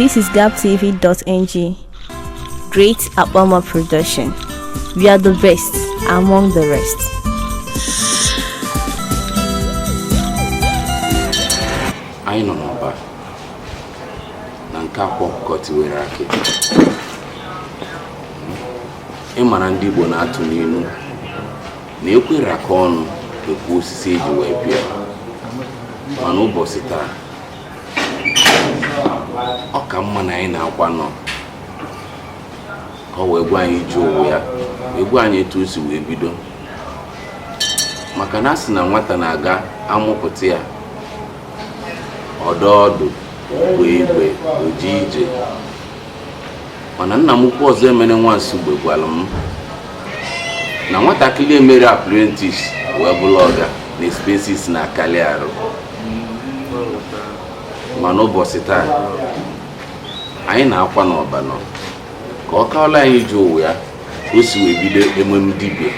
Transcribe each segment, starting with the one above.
This is gaptv.ng. Great Abama production. We are the best among the rest. Anyị nọ n'ọba na nke akwa ọkụkọ tiwere akị. Ịmara ndị Igbo na-atụ n'inu na ekwere aka ọnụ ekwu osisi eji wee bịa. Mana ụbọchị taa ọ ka mma na anyị na-akwa nọ ka ọ wee gwa anyị ije owu ya, wee gwa anyị etu o si wee bido. Maka na asị na nwata na-aga amụpụta ya ọdọọdụ igwe oji ije. Mana nna m ukwu ọzọ emere nwansi mgbe gwara m na nwatakịrị emere apprentice wee bụrụ ọga na spaces na akali arụ. Mana ụbọchị taa anyị na-akwa n'ọba nọ ka ọ kaọla anyị ije owu ya, o si wee bido ememe dibịa.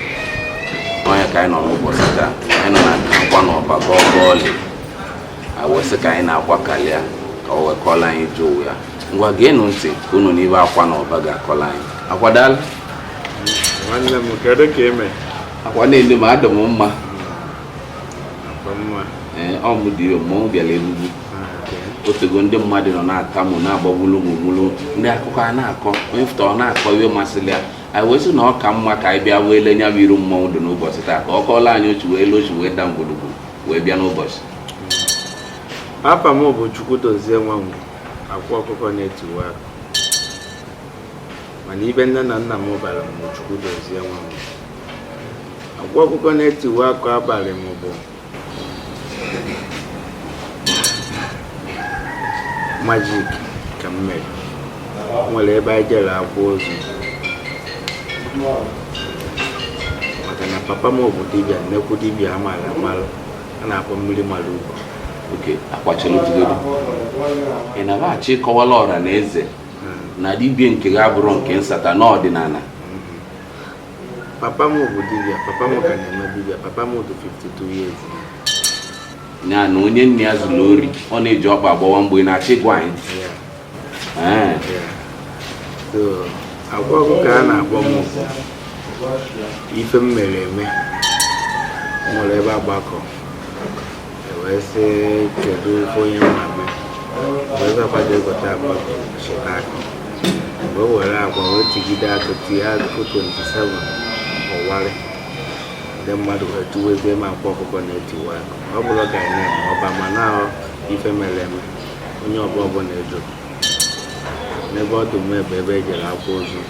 Onye ka anyị nọ n'ụbọchị taa, anyị nọ na akwa n'ọba gọọlị awesị ka anyị na-akwa kalịa ka o wee kọọla anyị ije owu ya. Ngwa geenụ ntị ka unu n'ibe akwa n'ọba ga-akọla anyị. Akwadala nwanne m kedu ka eme? akwa na-ele m adị m mma. Ọ mụ dị mmụọ bịara erugbu otego ndị mmadụ nọ na-atamụ na-agbagbulu mụmụlụ ndị akụkọ a na-akọ, onye fụta ọ na-akọ iwe masịrị ya. Anyị wee sị na ọ ka mma ka anyị bịa wee lenye bụ iru mmọnwụ dị n'ụbọchị taa ka ọ kọọla anyị otu wee daa mgbọrọgwụ wee bịa n'ụbọchị. Papa m bụ Chukwudozie Nwangu, akwa ọkụkọ na-etiwa aka. Mana ibe nne na nna m bara m bụ Chukwudozie Nwangu. Akwa ọkụkọ na-etiwa aka abalị m bụ Magic ka m mere. Nwere ebe anyị jere akwa ozu. Maka na papa m bụ dibịa, nnekwu dibịa amaala amalụ, a na-akpọ mmiri mara ugwu. Oke, akwachara otugodo. Ị na-agbachi ịkọwala ọra na eze na dibịa nke gị abụrụ nke nsata n'ọdịnala. Papa m bụ dibịa, papa m ka na-eme dibịa, papa m dị 52 years. Ya na onye nne ya zụrụ ori, ọ na-eji ọkpa agbawa mgbe na-achị gwa anyị. So, agwa ọkụkọ a na-akpọ m ife m mere eme. Nwere ebe agbakọ wee sị kedu onye mma mee, wee zakwado egote akwa chịta akụ. Mgbe o were akwa wee tigide akụ tinye akụ 27 ọwarị, ndị mmadụ wee tụwezie ma akwa ọkụkọ na-etiwa akụ. Ọ bụrụ ka anyị na-eme ọba ma na ife mere eme, onye ọbụla na-ejo n'ebe ọ dị m ebe ejere akwa ozu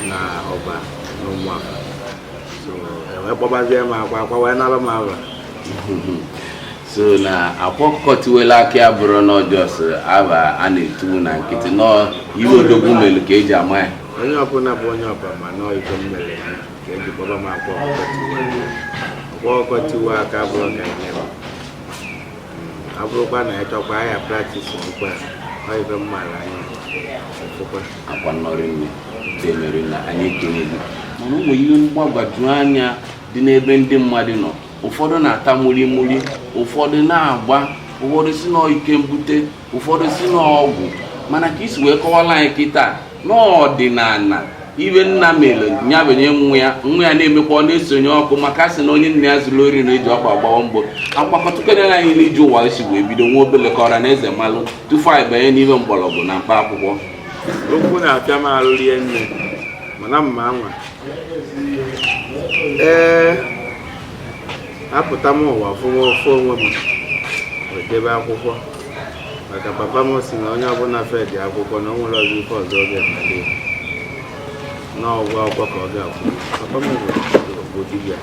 na ọba n'ụmụaka. So wee kpọbazie m akwa wee nara m aba. So na akwa ọkụkọ tiwela aka ya bụrụ na ọjọọ aba a na-etu na nkịtị nọ iwe odogwu melu ka eji ama ya. Onye ọbụla bụ onye ọba ma nọọ ife m mere ka eji kpọba m akwa ọkụkọ tiwa. Akwa ọkụkọ tiwa aka bụrụ ka anyị na-eme. Abụrụkwa na ịchọkwa ahịa praktis nkwa ọ ife mmara anyị akwa nnọrọ nne dị mere na anyị ekenye gị. Mana ụmụ ihe mgbagwaju anya dị n'ebe ndị mmadụ nọ. Ụfọdụ na-ata mulimuli, ụfọdụ na-agba, ụfọdụ si n'ike mbute, ụfọdụ si n'ọgwụ. Mana ka isi wee kọwala anyị kịta n'ọdịnala ibe nna mere nyabenye nwa ya na-emekwa ọ na-esonye ọkụ maka sị na onye nna ya zụrụ ori na-eji ọkpa agbawa mbọ. Akwakọtụkere anyị n'iji ụwa isi wee bido nwa obele ka ọra na eze malụ tufu anyị banye n'ibe mgbọrọgwụ na mkpa akwụkwọ. Okwu na-apịa m alụ rie nne mana mma anwa. Apụta m ụwa fụ onwe m wetebe akwụkwọ maka papa m si na onye ọbụla fedi akwụkwọ na o nwere ọzọ ife ọzọ ọ ga-emeli n'ọgwụ akwụkwọ ka ọ ga-akwụ. Papa m bụ dibịa,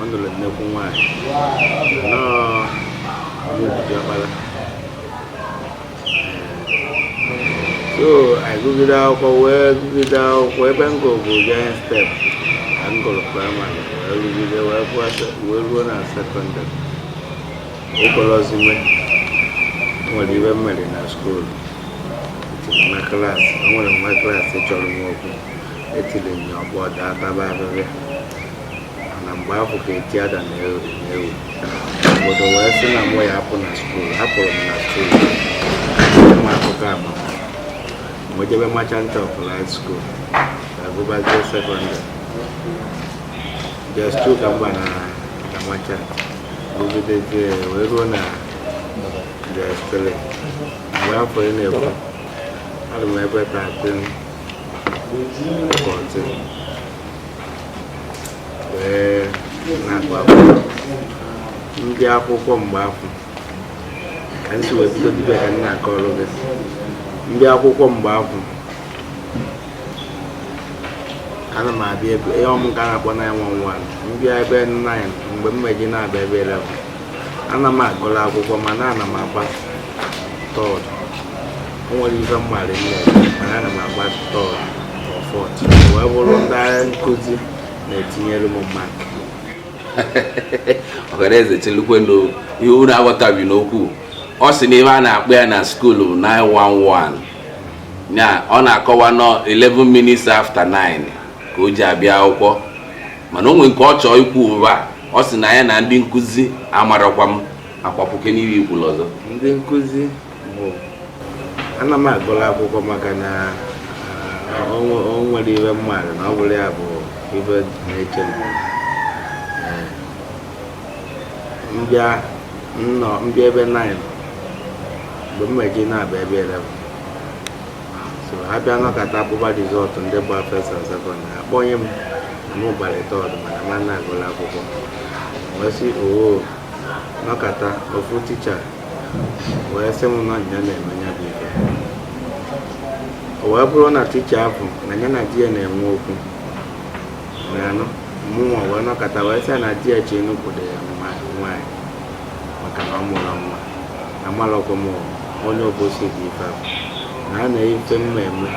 ọ nụrụ nnekwu nwaanyị ọkpara. So anyị gụgide akwụkwọ ebe m gụrụ bụ Giant Step ka m gụrụ praịmarị wee rugide wee ruo na sekọndịrị. Okolozime nwere ibe mmeri na skuulu etiri na klaasị. O nwere nwa klaasị chọrọ m okwu etiri m ọgbọ databa abịbịa. Mana mgbe afọ ka eti ada na-ewu obodo wee sị na mụ ya hapụ na skuulu. Hapụrụ m na skuulu nwa akụkọ ama Mojebe Merchant of Light School, Agụbazie Secondary. Just two kamba na Merchant. Obidezie wee ruo na just 3. Mgbe afọ ị na-ekwu, adị m ebe 13, 14. Wee na-agụ akwụkwọ. Ndị akwụkwọ mgbe afọ. Ka nsi wee bido dibịa ka nna aka ọrụ gị. Ndị akwụkwọ mgbe afọ. Ana m abịa ebe ihe ọmụ ka a na-akpọ 911. Mbịa ebe 9 mgbe m meji na-abịa ebe 11. Ana m agụla akwụkwọ mana ana m agba third. O nwere ife mmadụ mana ana m agba third or fourth. Wee bụrụ ndị nkụzi na-etinyere m mmadụ. Ọhaneze Chelukwendo ihe unu aghọtabi n'okwu. Ọ sị na ebe a na-akpọ ya na skuulu 911. Ya ọ na-akọwa nọ 11 minutes after 9 ka o ji abịa akwụkwọ. Mana o nwere nke ọ chọọ ikwu ụba. Ọ sị na ya na ndị nkụzi amarakwa m akwapụke n'ihu ikwulu ọzọ. Ndị nkụzi bụ ana m agụla akwụkwọ maka na o nwere ibe mmadụ na ọ bụrụ ya bụ ibe na-eche m. Mbịa ebe 9 mgbe m meji na-abịa ebe 11. So abịa nọkọta akpụkpa rizọtụ ndị gba first and second. Akpọnye m n'ụbalị third mana m na-agụla akwụkwọ. Wee sị oo nọkọta ofu ticha wee sị m na ya na-eme ya bụ ife. O wee bụrụ na ticha ahụ na ya na di ya na-enwe okwu na-anụ mụnwa wee nọkọta wee sị na di ya chi enupụdo ya nwaanyị maka na ọ mụrụ nwa. Amalọkwa m onye obosi dị ife ahụ na a na-efe mmemme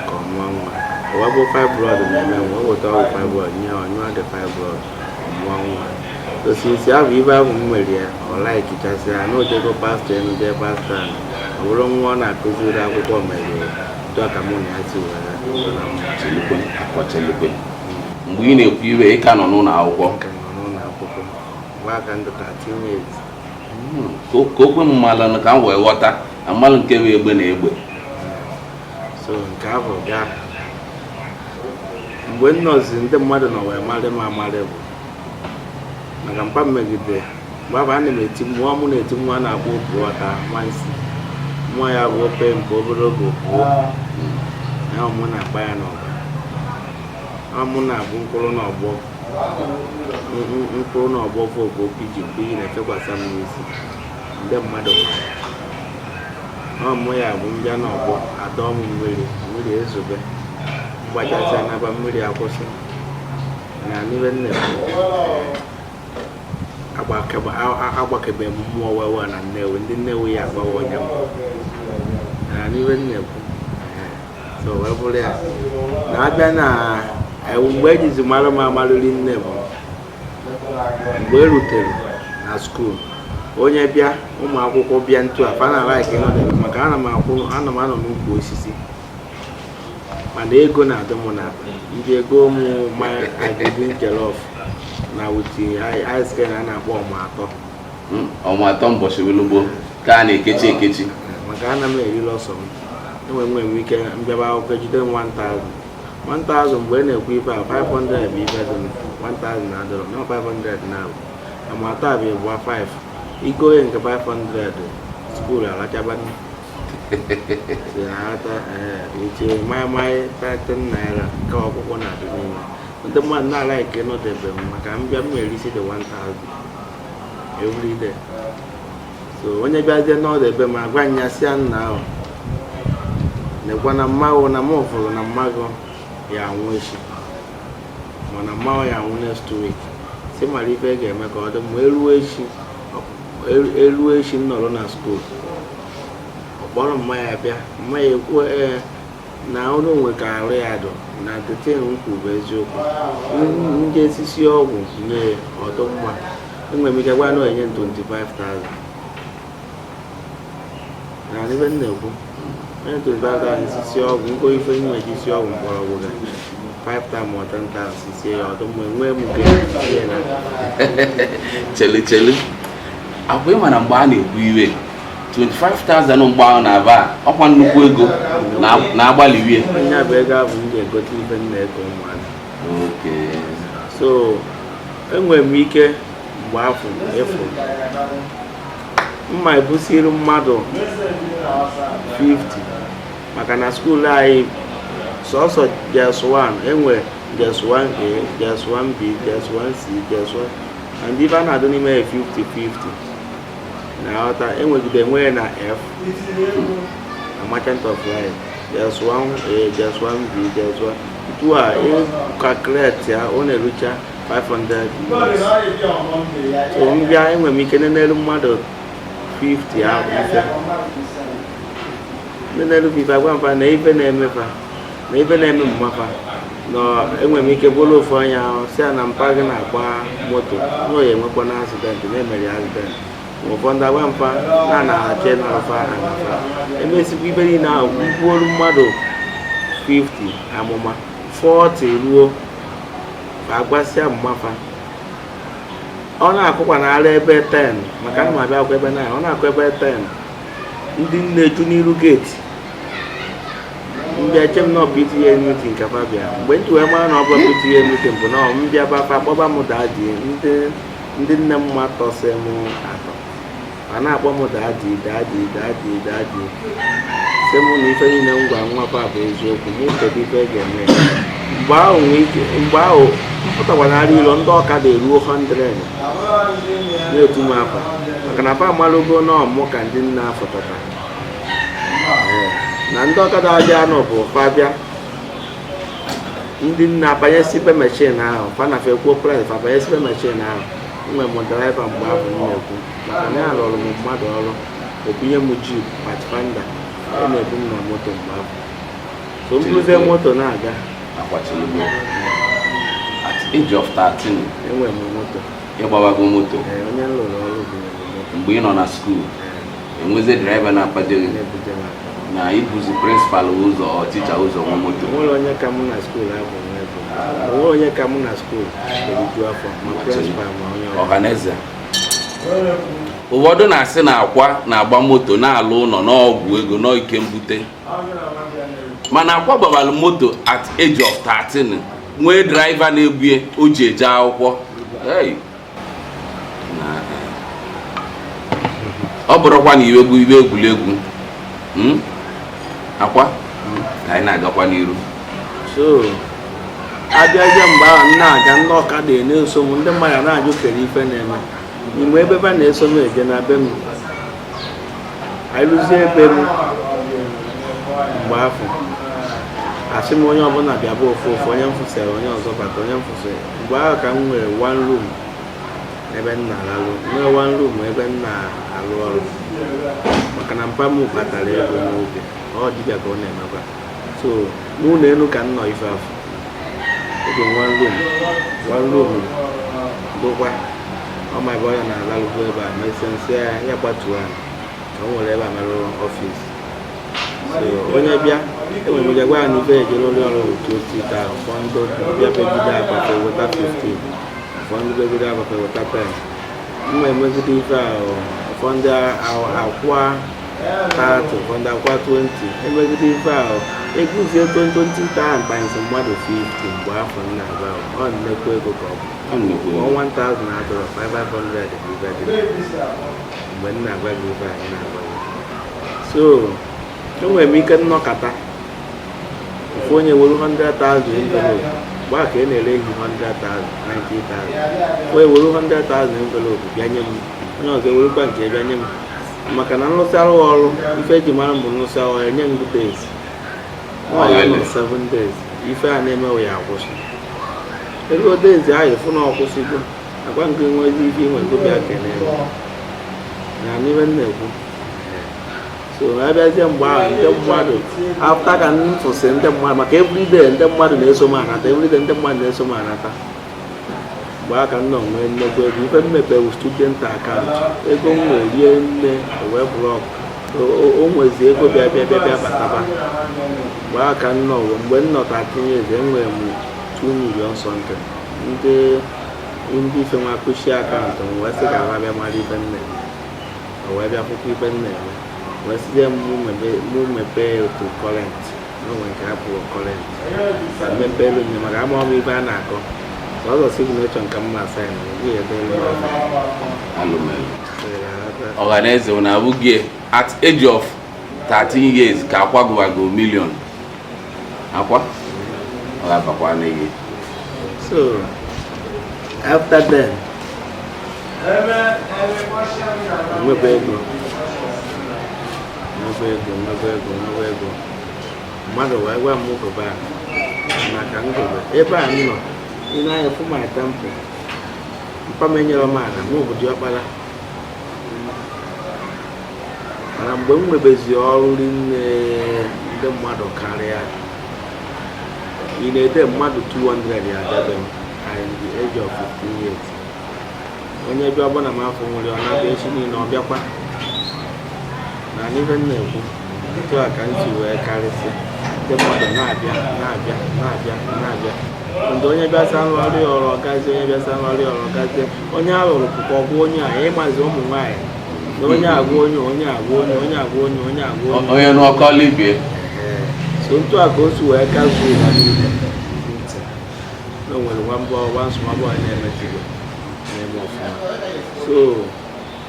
ka ọ mụọ nwa. O wee bụ fibroid na-eme nwa o weta ọgwụ fibroid nye ọnyụọ dị fibroid mụọ nwa. Osisi ahụ ibe ahụ m mere ya ọ laikichasị ya na ojego pastọ enude pastọ ahụ ọ bụrụ nwa ọ na-akụziri akwụkwọ mere dọka mụ na ya si Chelukwe. Mgbe ị na-ekwu iwe ị ka nọ n'ụlọ akwụkwọ. Mgbe aka ndụ 13 years. Ka okwe m mmalụ ka m wee ghọta amalụ nke bụ egbe na egbe. So nke ahụ gaa mgbe nnọzi ndị mmadụ nọ wee marị m amarị bụ maka mpa mmegide mgbe ahụ ana m eti mmụọ mụ na-eti nwa na-akpọ Obuọta Nwansi. Mmụọ ya bụ ope nke obere oge opuo ya mụ na-akpa ya n'ọgba. Mụ na-abụ mkpụrụ n'ọgbọ fọbụ piji na-efekwasa m n'isi ndị mmadụ. Mụ ya bụ mbịa n'ọgbọ adọ m mmiri ezobe mgbachasịa n'aba mmiri akwụsị na n'ibe nne agbakebe mmụọ wewe na Nnewi ndị Nnewi ya agbawa onye m na n'ibe nne bụ so wee bụrụ ya na abịa na mgbe ejizi mara m amarịrị nne bụ mgbe erutere na skuul onye bịa ụmụ akwụkwọ bịa ntu a fa na-alaiki nọdebe maka ana m anọ n'ukwu osisi mana ego na-adị m n'akpa. Ndị ego m agidi jollof na wuti ice cream a na-akpọ ọmụatọ mbọchị welugbo ka a na-ekechi ekechi maka ana m eriri ọsọ m enwe ike mbịaba akwụkwọ jide 1000 mgbe na-ekwu ife a 500 bụ ife dị 1000 na adọrọ na 500 na amụatọ abịa bụ 5 igo onye nke 500 skuulu alachaba uche maịmaị 13 naira ka ọkpụkpọ na-adị n'ime. Ndị mmadụ na-ala ike nọdebe m maka mbịa m erisi dị 1000 every day. So onye bịazie n'ọdebe m agwa nyasịa nna ahụ nekwa na mmanwụ na m ụfụrụ na mmadụ ya anwụ echi mana mmanwụ ya anwụ next week. Si mara ife ga-eme ka ọ dị mma elu echi nnọrọ na skuul ọkpọrọ mmanya bịa mmanya ekwu na ọnụ nwe ka arụ ya dụ na detin nkwu bụ eziokwu. Ndị esisi ọgwụ nye ọdụ mma enwere m ike gwa na enye 25,000 na ibe na-ekwu onye 25,000 esisi ọgwụ ngo ife inwe ji isi ọgwụ mkpọrọgwụ ga 5,000 ma 10,000 sie ya ọdụ mma enwe m nke na chelu agwa ịma na mgbe a na-ekwu iwe 25,000 mgbe ahụ na-aba ọkwa nnukwu ego na-agbalị wie. Onye bụ ego ahụ m ga-egote ife nna ego ụmụaka. Okay. So enwere m ike mgbe afọ efu mma ebusiri mmadụ 50 maka na skuulu anyị sọsọ JS1 enwe JS1A, JS1B, JS1C, JS1 and ife a na-adụ n'ime 50-50 na ọta enwegide enwe na F na Merchant of Life, JS1A, JS1B, JS1 tu a calculate ya ọ na-erucha 500 so mbịa enwere m ike n'elu mmadụ 50 ahụ ife n'elu 50 agwa mfa na ife na-emefa na ife na-eme mmafa na enwere m ike bụrụ ofu anya ahụ si na mpa gị na-agba moto na oyi enwekwa na accident na-emeri accident ụfọdụ agwa mfa na-anaghachị n'alfa anafa emesikwa ibe niile ahụ mkpụrụ mmadụ 50 amụma 40 ruo agbasịa mmafa ọ na-akụkwa n'ala ebe 10 maka na m abịa akwụ ebe 9 ọ na-akụ ebe 10 ndị na-eju n'iru geeti mbịa chem na PTA meeting ka fa bịa mgbe ntị wee mara na ọ bụ PTA meeting bụ na mbịa bafa kpọba m daadi ndị nne m ma tọsị m atọ ma na-akpọ m daadi sị m na ife niile m gwa nwafa bụ eziokwu m kedu ife ga-eme mgbe ahụ mpụtakwanarị ụlọ ndị ọkada eruo 100 na-etu m afa maka na fa amalụgo na ọmụ ka ndị nna afọtọta na ndị ọkada abịa anọ bụ fabịa ndị nna abanyesibe mechin ahụ fa na fekwuo price abanyesibe mechin ahụ nwere m draiva mgbe ahụ m na-ekwu maka na ya lụrụ m mmadụ ọrụ obinye m jip Pathfinder na-ebu m na moto mgbe ahụ so mbụzie moto na-aga at age of 13 enwere m moto ịgbawago moto onye m lụrụ ọrụ bụ moto mgbe ị nọ na skuul enwezi draiva na-akpadoghị na ibuzi prịnsịpal ụzọ ọtịcha ụzọ nwa moto nwere onye ka m na skuul ahụ nwere onye ka m na skuul eriju afọ ma prịnsịpal ma onye ọhaneze ụfọdụ na-asị na Akwa na-agba moto na-alụ ụlọ n'ọgwụ ego n'ike mbute mana Akwa gbabalụ moto at age of 13 nwee draiva na-ebue o ji eje akwụkwọ ọ bụrụkwa na iwe bụ iwe egwuregwu Akwa ka anyị na-agakwa n'iru so abịazie mgbe ahụ na-aga ndị ọkada na-eso m ndị mmadụ na-ajụ kere ife na-eme n'ime ebe ba na-eso m eje na be m anyị rụzie ebe m mgbe afọ asị m onye ọbụla bịa bụ ofu onye mfụsara onye ọzọ bata onye mfụsara mgbe ahụ ka m nwere one room ebe m na-alụ nwee one room ebe m na-alụ ọrụ maka na mpa m kpatara ego n'oge ọ dịbịa ka ọ na-emekwa so n'ụlọ elu ka m nọ ife afọ ego one room bụkwa ọ ma ebe ọ ya na-alalụgo ebe a mesie nsị ya gbatuo anyị ka o nwere ebe a merụ ọfịs so onye bịa enwere ike gwa ya na ife ejere ụlọ ọrụ otu osita ụfọdụ bịa begide abafe weta 15 ụfọdụ begide abafe weta 10 mma emegide ife ahụ ụfọdụ akwa 30 ụfọdụ akwa 20 emegide ife ahụ eguzie 20 taa mkpanyesi mmadụ 50 mgbe afọ nna agba ọ nnekwu ego ka ọ bụ 1,000 adọrọ 500 bụ ife dị mgbe nna agba gị ife anyị na-agba so enwere m ike nnọkọta ofu onye were 100,000 envelope mgbe a ka ị na-ere ehi 100,000 90,000 onye were 100,000 envelope bịa nye m onye ọzọ ewerekwa nke bịa nye m maka na nrụsị arụ ọrụ ife eji mara m bụ nrụsị arụ enye m days nwaanyị nọ 7 days ife a na-emewe ya akwụsị ego days ahụ ịfụ na ọkwụsịgo agwa nke nwezi ife inwe gobịa kene na n'ibe m na-ekwu so abịazie mgbe ahụ ndị mmadụ apụta ka mfụsị ndị mmadụ maka everyday ndị mmadụ na-eso m anata everyday ndị mmadụ na-eso m anata mgbe aka m nọ nwee nnekwu ego ife mmepe bụ student akaụntụ ego m wee rie nne wee blọk o nwezi ego bịa bataba mgbe aka m nọ mgbe m nọta tinye eze enwere m 2 million something ndị ife nwa kụchie akaụntụ m wee sị ka ha bịa mara ife nne wee bịa akwụkwọ ife nne eme wee sizie mụ mepee otu kọrent n'onwe nke apụ kọrent ka mepee elu nye maka ama ọbụ ibe a na-akọ ọzọ signetọ nke mma saịn bụ ebe alụmelu ọhaneze na abụghị at age of 13 years ka akwagụwago million akwa ọ ga-abakwa n'ihe. So after then nwebe ego mmadụ wee gwa m ụgụba maka ngụgụ ebe a nọ ị na-anya fụ my temple mpamenyere m ala m obodo ọkpara mana mgbe m nwebezi ọrụ rinne ndị mmadụ karịa ị na-ede mmadụ 200 ya adebe m in the age of 15 years onye bịa ọbụla m afọ nwere ọ na-abịa echi niile ọ bịakwa na n'ihe m na-ekwu etu a ka m si wee karịsị ndị mmadụ na-abịa ndị onye bịasa nrọrị ọrụ ọgazi onye bịasa nrọrị ọrụ ọgazi onye a lụrụ pụkwa ọgwụ onye a ịmazi ụmụ nwaanyị na onye agwa onye n'ọkọ libie so ntụ a ka o si wee gazuo na niile na o nwere nwa nsụmabụ na-emetigo n'ime ọfụma so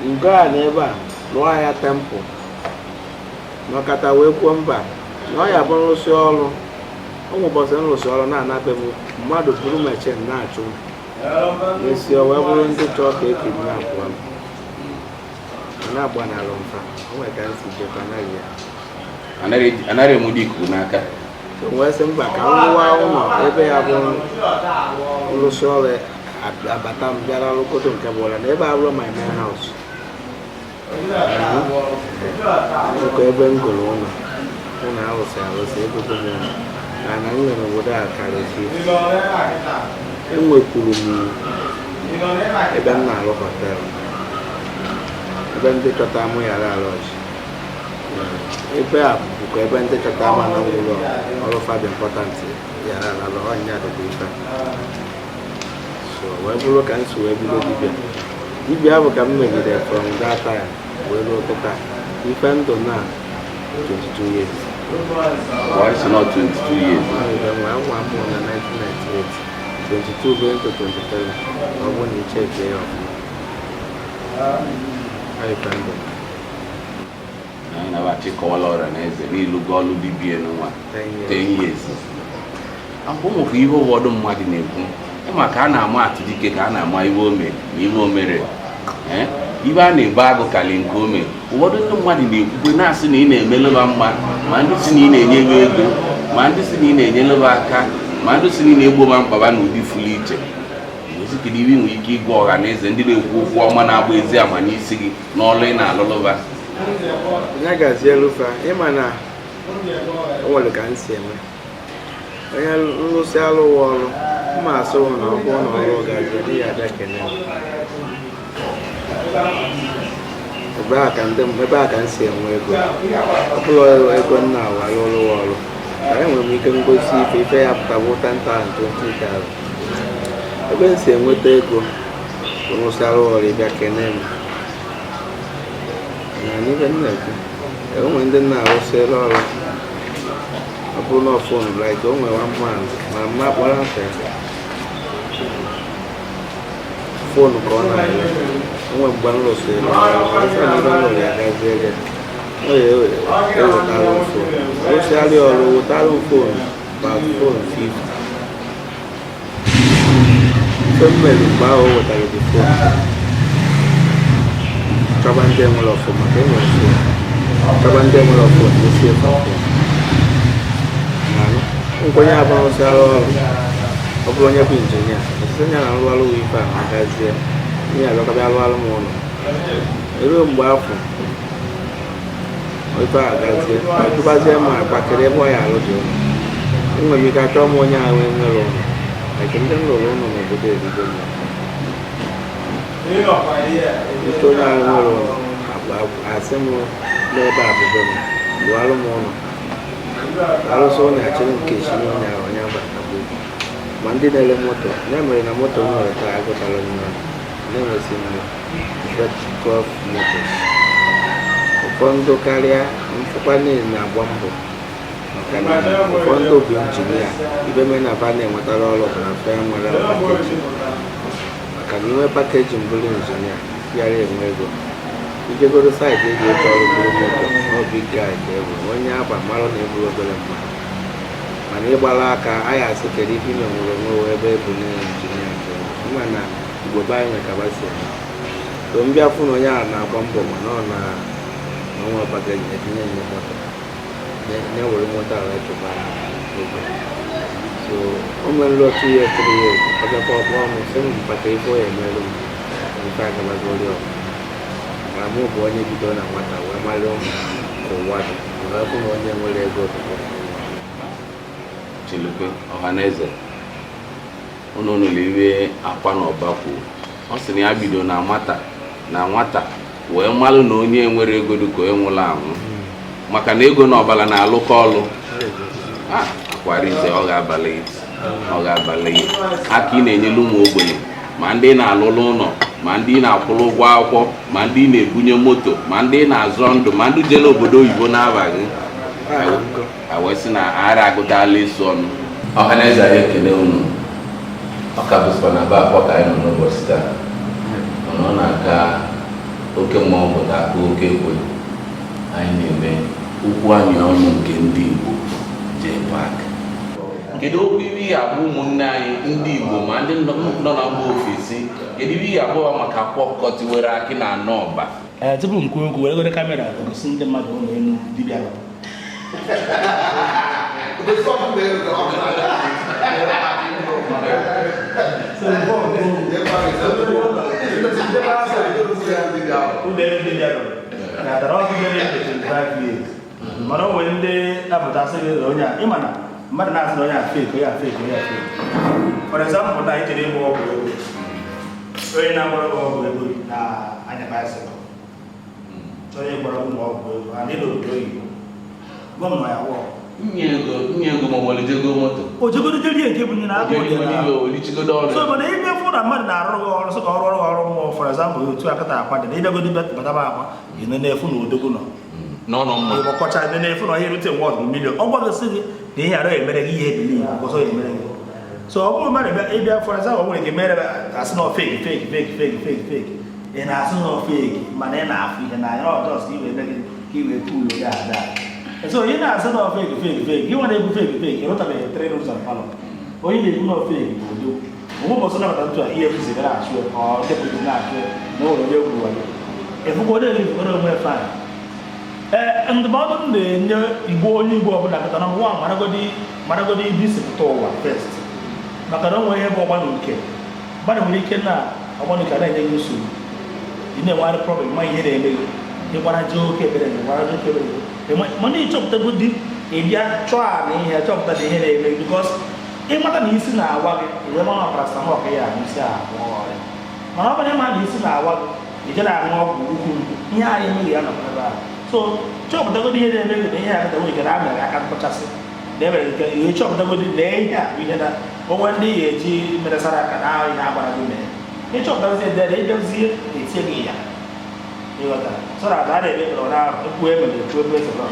ngo a na ebe a lụọ ya tempụl n'ọkata wee kwuo mba na ọ ya bụ nrụsị ọrụ ụmụ ụbọchị nrụsị ọrụ na-anabeghị mmadụ bụrụ meche na-achụ n'esi o wee bụrụ ndị chọọ ka ekiri na-apụọ na-agba n'alụ mfa o nwere ka nsi jekwa anaghị ya anaghị emudi ikuku n'aka wee sị mba ka m rụwa ụlọ ebe ya bụ nrụsị ọrụ abata m bịara rụkodo nke bụla na ebe a bụrụ my main house ụkọ ebe m gụrụ ụlọ arụsị egogo m na m nwere obodo a karịsị enwekwuru m ebe m na-arụ họtelụ ebe ndị chọta mụ yara alọji ebe a bụkwa ebe ndị chọta ama na ụlọ ọrụ fab important yara alọ ọnya dịkwa ife so wee bụrụ ka m si wee bido dibịa bụ ka m megide from that time wee ruo kịta ife ndụ na 22 years. Why is it not 22 years? Nwa m mụrụ na 1998 22 going to 23 ọ bụ na icheke ya ọfụma ife ndụ anyị na-achịkọwala ọrịa na eze n'ilugo ọlụ dibie n'ụwa 10 years. Ụmụkwa ihe ụfọdụ mmadụ na-ekwu ịma ka a na-ama atụ dike ka a na-ama ihe o mere na ihe o mere ibe a na-ebe agụ kali nke ome ụfọdụ ndị mmadụ na-ekwukwe na-asị na ị na-emelụba mma ma ndị si na ị na-enye ha ego ma ndị si na ị na-enyelụba aka ma ndị si na ị na-egbo ma mkpaba na ụdị furu iche ezikiri iwe nwere ike ịgwa ọha na eze ndị na-ekwu okwu ọma na-agba ezi ama n'isi gị n'ọlụ ị na-alụlụba ya gazielụfa ịma na o nwere ka m si eme onye nrụsị alụwa ọrụ mma asụ na ọkụ na ọrụ gazi dị ya abịa kene ebe a ka m si enwe ego ọ bụrụ ego m na-awara ọrụ ọrụ enwere m ike ngosi ife ya pụtabụ 10,000 20,000 ebe m si enweta ego rụsị arụ ọrụ bịa kene m na n'ife m na-ekwu enwe ndị na-arụsịrị ọrụ ọ bụrụ na fonu like o nwere mma ma mma kpọrọ mfe fonu ka ọ na-ere onwe mgbe m rụsịrị ọrụ ya gazie ego o ya ewetara fonu rụsịarị ọrụ wetara fonu ma fonu 50 ife mmeri mgbe ahụ o wetara dị fonu chọba ndị enwere ọfụma ka enwere fonu chọba ndị enwere ọfụma esi efe ọfụma nkwenye abụrụsịara ọrụ ọ bụrụ onye bụ injinia osisi nya na nrụarụ uwe ife a magazie ihe agakọbịa alụalụ m ụlọ eruo mgbe afọ ife a gazie tụbazie ma gbakere ebe ọ ya alụ dị ụlọ enwere ike achọ m onye ahụ nwere ụlọ eke ndị m lụrụ ụlọ n'obodo ebido ike onye ahụ nwere ụlọ asị m n'ebe abụbe m lụalụ m ụlọ arụsị ọ na-achịrị nke echiri onye ahụ onye agbatagburu ma ndị na-ele moto ya mere na moto m nwere taa agụtara mma na-enwesị mgbe 12 motos ụfọdụ karịa mfụkwa niile na-agba mbọ maka na ụfọdụ bụ injinia ibe me na ba na-enwetara ọrụ bụ na fe nwere pakeji maka na inwe pakeji mbụrụ injinia bịara enwe ego ijegoro saịdị eji eji ọrụ bụrụ moto n'obi gaa ka ebu onye agba marụ na eburu obere mmadụ mana ịgbara aka anyị asị kedu ife ime nwere onwe ebe ebu na injinia nke mma na igbo be anyị nwekabasi so mbịa fụ na onye a na-agba mbọ mana ọ na ọnwa pakeji etinye nye moto na-ewere moto ahụ echụba ego so o nwere otu ihe 3 years ọbịakwa ọkpọ ọmụ sị m maka ife ọ ya emerụ m ife agabagori ọgụ ma mụ bụ onye bido na nwata wee mara ụmụ ụwa dị wee fụ na onye nwere ego Chilukwe Ọhaneze unu nụrụ iwe akwa na ọba kwuru ọ sị na ya bido na nwata wee malụ na onye nwere ego dị ka onye nwụrụ anwụ maka na ego na ọbala na-alụkọ ọlụ akwarize ọ ga-abalị aka ị na-enyelu ụmụ ogbenye ma ndị na-alụlụ ụlọ ma ndị na-akwụrụ ụgwọ akwụkwọ ma ndị na-ebunye moto ma ndị na-azọ ndụ ma ndị jere obodo oyibo n'abalị awesị na ara agụtala isi ọnụ. Ọhaneze anyị ekele unu ọ ka bụsịkwa na ba akwa ka anyị nọ n'ụbọchị taa mana ọ na-aka oke mmụọ pụta aka oke ekwe anyị na-eme okwu anyị ọnụ nke ndị Igbo jee pak. Kedu okwu iwe ihe abụ ụmụnne anyị ndị Igbo ma ndị nọ na mba ofesi kedu iwe ihe abụọ maka akwa ọkụkọ tiwere akị na anọ ọba? Tupu m kwuo okwu were gode kamera gosi ndị mmadụ ụlọ elu dibịa mana o nwere ndị apụtasị gị onye a ịma na mmadụ na-asị na onye a fake onye a fake onye a fake. For example, na ichere ịgba ọgwụ ego onye na-agbara ọgwụ ego na anya bicycle onye gbara ụmụ ọgwụ ego a na-elo obodo oyibo gwa m na ya wụọ nye ego ma nwere jego moto o jegodo jeri nke bụ nye na so mana ime fụ na mmadụ na-arụ ọrụ sọ ka ọrụ mmụọ for example otu akata akwa dị na ịbịagodi bataba akwa ị na-efu na odogo nọ ịgbakọcha ebe na-efu na ihe rute wọd milion ọ gwagosi gị na ihe ara emere gị ihe ebili ọzọ emere gị so ọ bụrụ mmadụ ịbịa for example nwere ike mere asị na fake ị na-asị na fake mana ị na-afụ ihe na anya ọjọọ ka iwe eme gị ka iwe kwuo ya ada so onye na-asị na fake gị nwa na-egwu fake ịrụtabeghị 3 rooms and palọ onye na-egwu na fake bụ odo ọmụbọsọ nabata ntụ a ihe bụzi gara achụ ọ depụta na-achụ na ụlọ onye gwuru onye efugo onye na-egwukọrọ onwe fan ndụmọdụ m na-enye Igbo onye Igbo ọbụla kata na nwa maragodi ibe isi pụta ụwa first maka na o nwere ihe bụ ọgbanụ nke mmadụ nwere ike na ọgbanụ nke na-enye gị nsogbu ị na-enwegharị problem ma ihe na-eme gị ịgbara je oke ebere mana ịchọpụtago di ịbịa chọọ a na ihe chọpụta na ihe na-eme gị bikos ịmata na isi na-awa gị ije ma paracetamol ka ya ahụ isi ahụ ọrịa mana ọ bụrụ ịma na isi na-awa gị ije na-aṅụ ọgwụ ukwu ihe anyị emeghị ya nọkwa ebe ahụ so chọpụtagodi ihe na-eme gị na ihe akata nwere ike na amịrị aka mkpọchasị na emere nke ihe chọpụtagodi na ihe a bụ ihe na onwe ndị ga-eji meresara aka na ahụ ihe agbara gị mere ịchọpụtagozi edere ịbịazie etie gị ya ịghọtara so na ada na-eme na ekwu emere ekwu ebe ezoro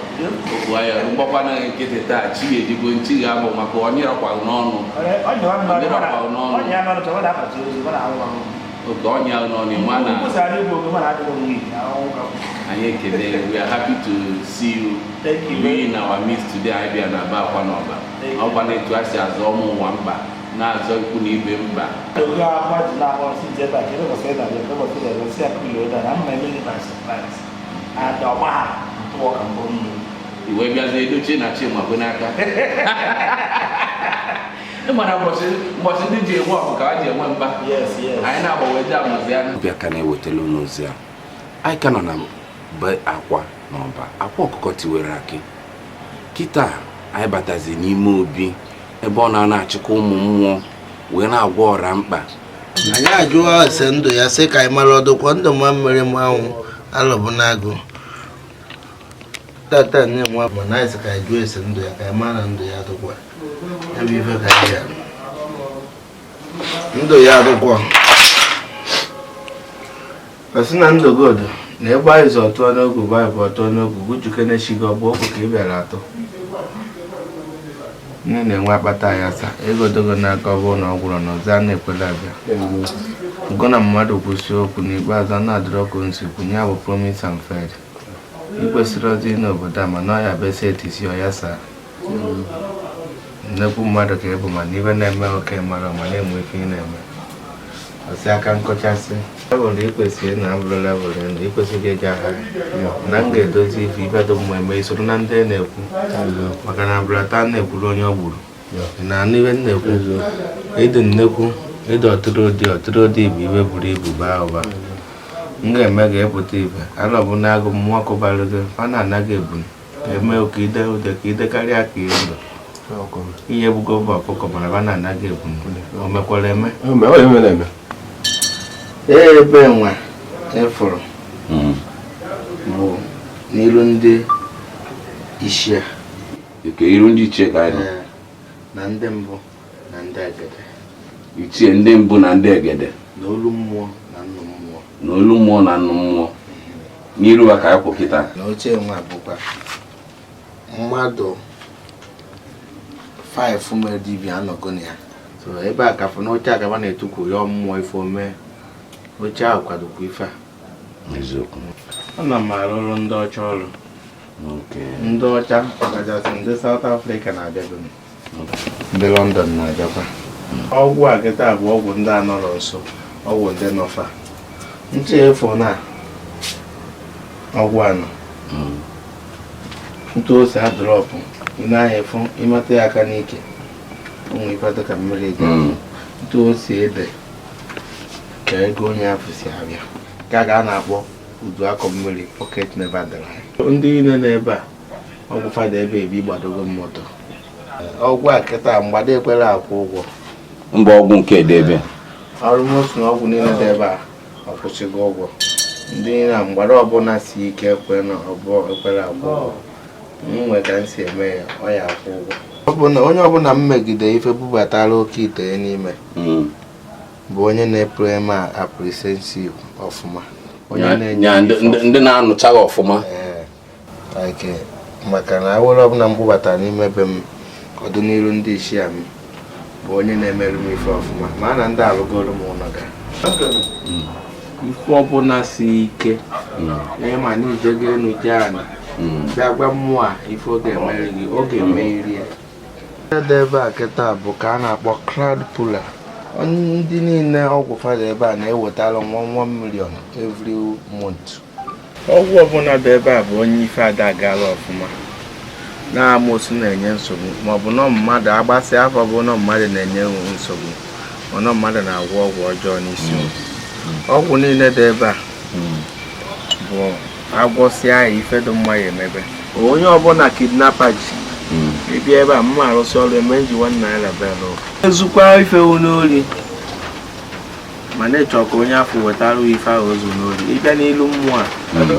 okwu anya mgbakwa na nkịtị taa chi ga-ejigo nchi ga-abụ maka onye rakwarụ n'ọnụ oke ọnya n'ọnụ mana anyị ekele we are happy to see you in our midst today. anyị bịa na aba akwa n'ọba ọkwa na etu a si azọ ụmụ ụwa mba na-azọ ikwu na ibe mba iwe bịazi edochie na chi makwe n'aka ịmara mbọchị ndị ji enwe ọkụ ka ha ji enwe mba anyị na-agbanwe ji amụzi ya bịa ka na-ewetala unu ozi a anyị ka nọ na be akwa n'ọba akwa ọkụkọ tiwere akị kịta anyị batazi n'ime obi ebe ọ na-achịkwa ụmụ mmụọ wee na-agwa ọra mkpa anyị ajụọ ese ndụ ya sị ka anyị mara ọdụkwa ndụ ma mmiri mmanwụ alọbụ n'agụ tata nne nwa bụ na anyị ka anyị jụọ ese ndụ ya ka anyị mara ndụ ya dụkwa ebe ife ka anyị ya ndụ ya dụkwa ọsị na ndụ godu na ebe anyị zọ tụọ n'ogu baịbụl ọtụọ n'ogu gujukene shigo bụ okwu ka ị bịara atọ nne na-enwe akpata ya asa egodogo n'aka ọ bụrụ na ọ gwụrụ na ọzọ a na-ekwela abịa ngụ na mmadụ kwụsị okwu n'ikpeazụ a na-adịrọ ka nsi kwunye ya bụ promise and faith ị kwesịrị ọzọ ị n'obodo a mana ọ ya bụ ese etisi ọya saa nnekwu mmadụ ka ị bụ mana ibe na-eme oke mara ma na-enwe ife ị na-eme ọsị aka nkọchasị levụl ikwesịrị na abụrụ levụl elu ikwesịrị eji agha na m ga-edozi ife ibedo mma eme isoro na ndị na-ekwu maka na abụlata na-ekwuru onye ọ gburu na anụ ibe na-ekwu ịdị nnekwu ịdị ọtụrụ ụdị bụ ibe buru ibu baa ụba m ga-eme ga-epụta ibe ala ọbụla agụ mmụọ kụbalụ gị ọ na-anaghị ebu eme oke ide ụde ka ide karịa ka ịlụ ihe bugo bụ ọkụkọ mana ba na-anaghị ebu o mekwara eme ebe nwa efuru bụ n'ilu ndị Ichie Ike iru ndị Ichie ka anyị na ndị mbụ na ndị egede Ichie ndị mbụ na ndị egede na olu mmụọ na nnụ mmụọ na olu mmụọ na nnụ mmụọ n'iru ka anyị kwụ kịta na oche nwa bụkwa mmadụ 5 mere dibịa anọgo na ya so ebe a ka fụ na oche akaba na-etukwu ya mmụọ ife omee oche ahụ kwadokwa ife a eziokwu ana m arụrụ ndị ọcha ọrụ ndị ọcha ọkachasị ndị South Africa na-abịago ndị London na-abịakwa ọgwụ a kịta bụ ọgwụ ndị anọrọ nso ọgwụ ndị nọfa nchefu na ọgwụ anọ ntụ ose a drọpụ ị na-ahịa efu ịmata ya aka n'ike ụmụ ifedo ka mmiri ga ntụ ose ede ka ego onye afọ si abịa ka a na-akpọ udu akọ mmiri pocket never dry ndị niile n'ebe a ọgwụ fada ebe ebi gbadogo mmụtọ ọgwụ a kịta mgbada ekwere akwụ ụgwọ mba ọgwụ nke edebe almost na ọgwụ niile dị ebe a ọkwụsịgo ụgwọ ndị niile mgbada ọbụla si ike ekwe na ekwere akwụ ụgwọ nwe ka m si eme ya ọ ya akwụ ụgwọ onye ọbụla m megide ife bubatara oke ite n'ime bụ onye na-epre ma apprehensive ọfụma onye na-enye ndị na-anụchaghị ọfụma maka na awere ọbụla m bubatara n'ime be m ọdụ n'iru ndị Ichie m bụ onye na-emerụ m ife ọfụma ma a na ndị alụgoro m ụlọ ga ife ọbụla si ike ma na ijego enu je anyị bịa gwa mmụọ a ife oge emeri gị oge emeghiri ya dị ebe a kịta bụ ka a na-akpọ crowd puller ndị niile ọgwụ fada ebe a na-ewetara 1 million every month ọgwụ ọbụla dị ebe a bụ onye ife ada gara ọfụma na-amụsụ na-enye nsogbu maọbụ nọ mmadụ agbasị afọ bụ nọ mmadụ na-enye nsogbu ọnọ mmadụ na-agwọ ọgwụ ọjọọ n'isi ọgwụ niile dị ebe a bụ agwọsịa ya ife dị mma ya emebe onye ọbụla kidnapa ji ebia ebe a mma arụsị ọrụ eme nji 1 naira belụ ezukwa ife n'ori ma na-echọ ka onye afọ wetara ife ahụ ozu n'ori ịbịa n'ilu mmụọ a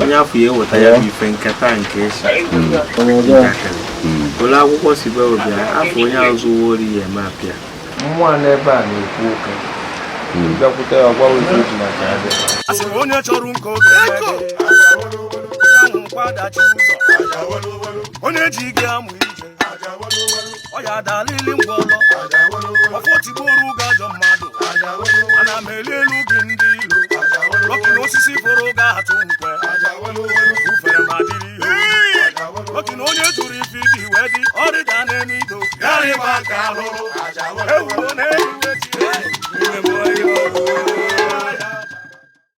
onye afọ ya eweta ya bụ ife nketa nke esi ụlọ akwụkwọ si be obia afọ onye azụ uwe ori ya eme apịa mmụọ n'ebe a na-ekwu ụka bịakwute ya ọgwa ozi oji maka adị onye chọrọ nke oge kwadachi ụzọ onye ji gị amụ ije ọ ya dalili ngwọlọ ọfọtigburu gajọ mmadụ ana m eli elu gị ndị ilo oki na osisi foro ga-atụ nkwe ufere ma dịrị ihe oki na onye jụrụ ife iji wee dị ọrịda na-eme ido garịba ka ahụrụ